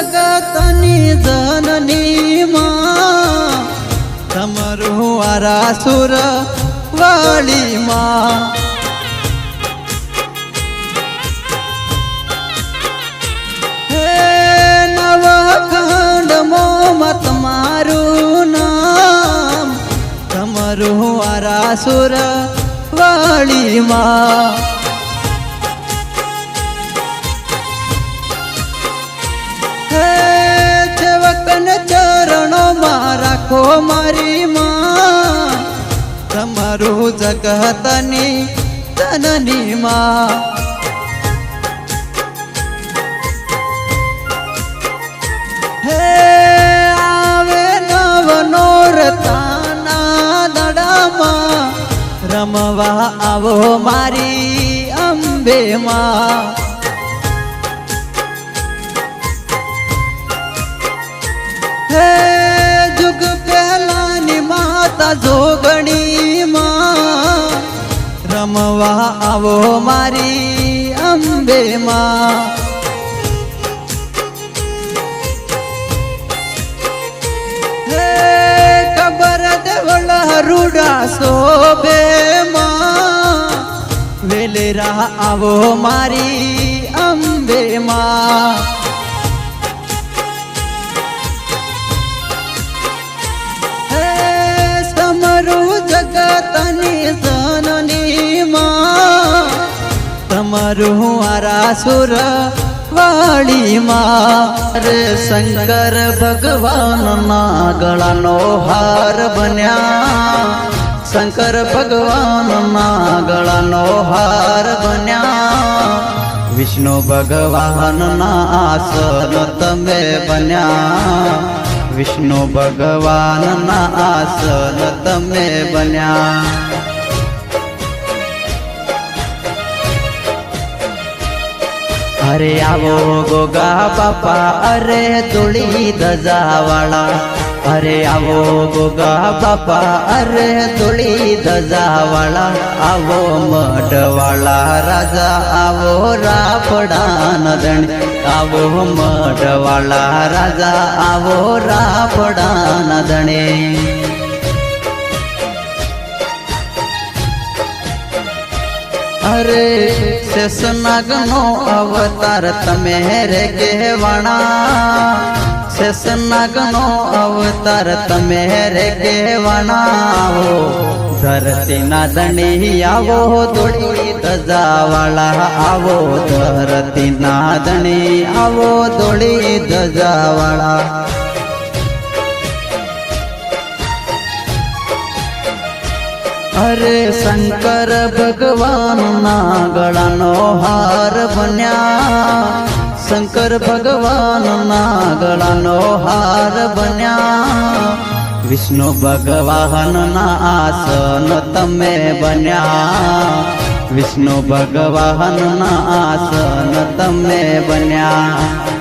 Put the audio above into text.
જગતની જનની માં તમારું આરાસુર વાળી માં હે નવખંડમાં તમારું નામ તમારું આરાસુર વાળી માં ચરણોમાં રાખો મારી માં તમારું જગતની જનની માં હે આવે નવનોરતાના દડામાં રમવા આવો મારી અંબે માં હે જુગ પહેલાની માતા જોગણી માં રમવા આવો મારી અંબે માં હે ખબર દેવળ રૂડા શોભે માં વેલેરા આવો મારી અંબે માં જગતની જનની માં તમારું આરાસુર વાળી માં રે શંકર ભગવાનના ગળાનો હાર બન્યા શંકર ભગવાનના ગળાનો હાર બન્યા વિષ્ણુ ભગવાનના આસન તમે બન્યા વિષ્ણુ ભગવાનના આસન તમે બન્યા અરે આવો ગોગા બાપા અરે ધૂળી ધજાવાળા અરે આવો ગોગા બાપા અરે ધૂળી ધજાવાળા આવો મઢવાળા રાજા આવો રાફડાન ધણી આવો મઢવાળા રાજા આવો રાફડાન ધણી અરે શેષનાગનો અવતાર તમે રે કહેવાણા શેષનાગનો અવતાર તમે રે કહેવાણા ધરતીના ધણી આવો ધૂળી ધજાવાળા આવો ધરતીના ધણી આવો ધૂળી ધજાવાળા અરે શંકર ભગવાનના ગળાનો હાર બન્યા શંકર ભગવાનના ગળાનો હાર બન્યા વિષ્ણુ ભગવાનના આસન તમે બન્યા વિષ્ણુ ભગવાનના આસન તમે બન્યા